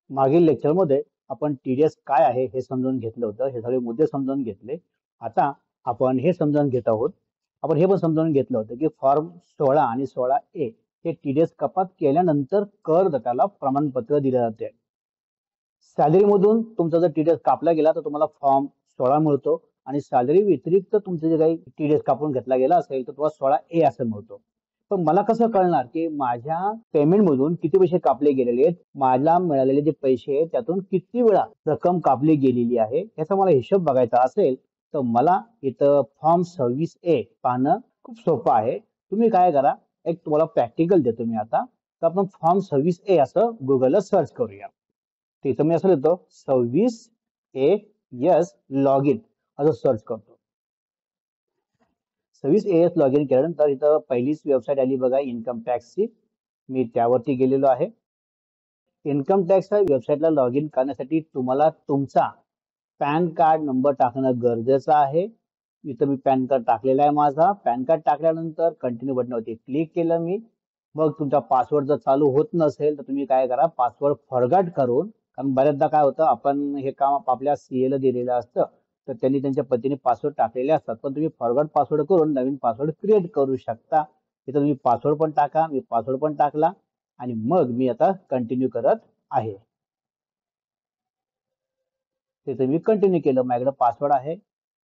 मागील लेक्चरमध्ये आपण टीडीएस काय आहे हे समजून घेतलं होतं. हे सगळे मुद्दे समजून घेतले. आता आपण हे समजून घेत आहोत. आपण हे पण समजून घेतलं होतं की फॉर्म 16 आणि 16A हे टीडीएस कपात केल्यानंतर करदात्याला प्रमाणपत्र दिले जाते. सॅलरी मधून तुमचा जर टीडीएस कापला गेला तर तुम्हाला फॉर्म 16 मिळतो आणि सॅलरी व्यतिरिक्त तुमचे जे काही टीडीएस कापून घेतला गेला असेल तर तुम्हाला 16A असं मिळतो. पण मला कसं कळणार की माझ्या पेमेंट मधून किती पैसे कापले गेलेले आहेत, मला मिळालेले जे पैसे आहेत त्यातून किती वेळा रक्कम कापली गेलेली आहे याचा मला हिशोब बघायचा असेल तर मला इथं फॉर्म 26A पाहणं खूप सोपं आहे. तुम्ही काय करा, एक तुम्हाला प्रॅक्टिकल देतो मी आता. तर आपण फॉर्म 26A असं गुगलला सर्च करूया. तिथं मी असं लिहितो 26AS लॉग इन असं सर्च करतो. 26AS लॉग इन केल्यानंतर इथं पहिलीच वेबसाईट आली बघा इन्कम टॅक्सची. मी त्यावरती गेलेलो आहे. इन्कम टॅक्सच्या वेबसाईटला लॉग इन करण्यासाठी तुम्हाला तुमचा पॅन कार्ड नंबर टाकणं गरजेचं आहे. इथं मी पॅन कार्ड टाकलेला आहे माझा. पॅन कार्ड टाकल्यानंतर कंटिन्यू बटनावरती क्लिक केलं मी. मग तुमचा पासवर्ड जर चालू होत नसेल तर तुम्ही काय करा, पासवर्ड फॉरगॉट करून, कारण बऱ्याचदा काय होतं आपण हे काम आपल्या सीएला दिलेलं असतं तर त्यांनी त्यांच्या पद्धतीने पासवर्ड टाकलेले असतात, पण तुम्ही फॉरगॉट पासवर्ड करून नवीन पासवर्ड क्रिएट करू शकता. इथं तुम्ही पासवर्ड पण टाका. मी पासवर्ड पण टाकला आणि मग मी आता कंटिन्यू करत आहे. तिथे मी कंटिन्यू केलं. माझ्याकडे पासवर्ड आहे,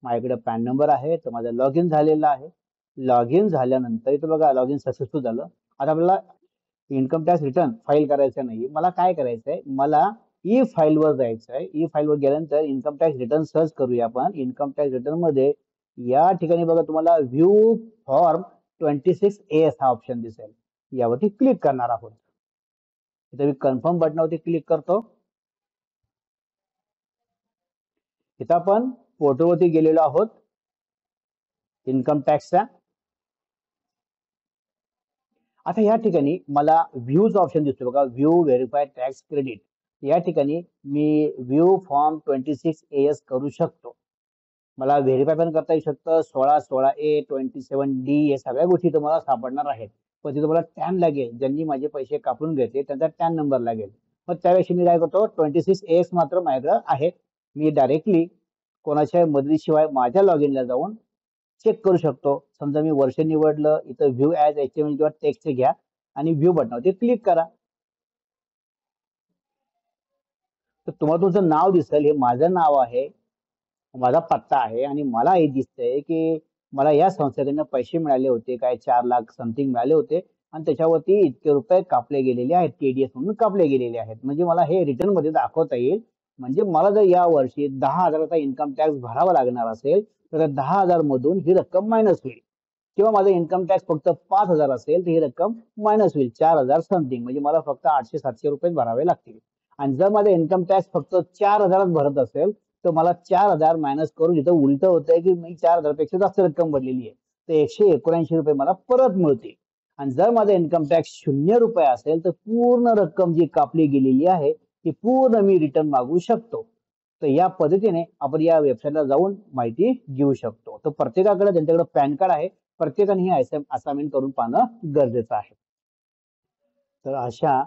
माझ्याकडे पॅन नंबर आहे, तर माझं लॉग इन झालेलं आहे. लॉग इन झाल्यानंतर इथं बघा लॉग इन सक्सेसफुल झालं. आता आपल्याला इन्कम टॅक्स रिटर्न फाईल करायचं नाही. मला काय करायचंय, मला ई फाईलवर जायचं आहे. ई फाईलवर गेल्यानंतर इन्कम टॅक्स रिटर्न सर्च करूया आपण. इन्कम टॅक्स रिटर्न मध्ये या ठिकाणी बघा तुम्हाला व्ह्यू फॉर्म 26AS हा ऑप्शन दिसेल. यावरती क्लिक करणार आहोत. इथे मी कन्फर्म बटनावरती क्लिक करतो. इथं आपण पोर्टलवरती गेलेलो आहोत इन्कम टॅक्सच्या. आता या ठिकाणी मला व्ह्यूज ऑप्शन दिसतो बघा, व्ह्यू व्हेरीफाईड टॅक्स क्रेडिट. या ठिकाणी मी व्ह्यू फॉर्म 26AS करू शकतो. मला व्हेरीफाय पण करता येऊ शकतं. 16A 27D हे सगळ्या गोष्टी तुम्हाला सापडणार आहेत. पण तिथे मला टॅन लागेल. ज्यांनी माझे पैसे कापून घेतले त्यांचा टॅन नंबर लागेल. मग त्यावेळी मी काय करतो, 26AS मात्र माझ्याकडे आहे. मी डायरेक्टली कोणाच्या मदतीशिवाय माझ्या लॉग इनला जाऊन चेक करू शकतो. समजा मी वर्ष निवडलं, इथं व्ह्यू ॲज HTML किंवा टेक्स्ट घ्या आणि व्ह्यू बटनावरती क्लिक करा. तर तुम्हाला तुमचं नाव दिसेल. हे माझं नाव आहे, माझा पत्ता आहे आणि मला हे दिसतंय की मला या संस्थेकडनं पैसे मिळाले होते, काय 4 लाख समथिंग मिळाले होते आणि त्याच्यावरती इतके रुपये कापले गेलेले आहेत, टीडीएस म्हणून कापले गेलेले आहेत. म्हणजे मला हे रिटर्न मध्ये दाखवता येईल. म्हणजे मला जर या वर्षी 10,000चा इन्कम टॅक्स भरावा लागणार असेल तर 10,000 मधून ही रक्कम मायनस होईल. किंवा माझा इन्कम टॅक्स फक्त 5,000 असेल तर ही रक्कम मायनस होईल 4,000 समथिंग. म्हणजे मला फक्त 800-700 रुपये भरावे लागतील. आणि जर माझा इन्कम टॅक्स फक्त 4,000 भरत असेल तर मला 4,000 मायनस करून इथं उलट होतंय की मी 4,000 पेक्षा जास्त रक्कम भरलेली आहे तर 179 रुपये मला परत मिळते. आणि जर माझा इन्कम टॅक्स 0 रुपये असेल तर पूर्ण रक्कम जी कापली गेलेली आहे ती पूर्ण मी रिटर्न मागू शकतो. तर या पद्धतीने आपण या वेबसाईटला जाऊन माहिती घेऊ शकतो. तर प्रत्येकाकडे ज्यांच्याकडे पॅन कार्ड आहे प्रत्येकाने ही असाइनमेंट करून पाहणं गरजेचं आहे. तर अशा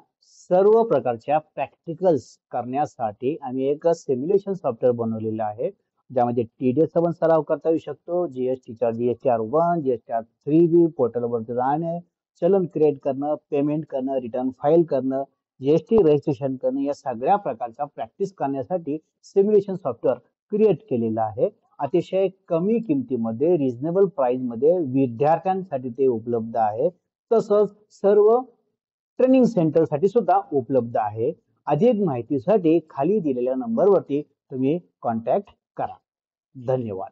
सर्व प्रकारच्या प्रॅक्टिकल्स करण्यासाठी आम्ही एक सिम्युलेशन सॉफ्टवेअर बनवलेलं आहे, ज्यामध्ये टीडीएसचा पण सराव करता येऊ शकतो. जीएसटीचा GSTR1, GSTR3B पोर्टलवरती जाणे, चलन क्रिएट करणं, पेमेंट करणं, रिटर्न फाईल करणं, जीएसटी रजिस्ट्रेशन करणं, या सगळ्या प्रकारच्या प्रॅक्टिस करण्यासाठी सिम्युलेशन सॉफ्टवेअर क्रिएट केलेलं आहे. अतिशय कमी किमतीमध्ये, रिझनेबल प्राइस मध्ये विद्यार्थ्यांसाठी ते उपलब्ध आहे. तसंच सर्व ट्रेनिंग सेंटर साठी सुद्धा उपलब्ध आहे. अधिक माहितीसाठी खाली दिलेल्या नंबरवरती तुम्ही कॉन्टॅक्ट करा. धन्यवाद.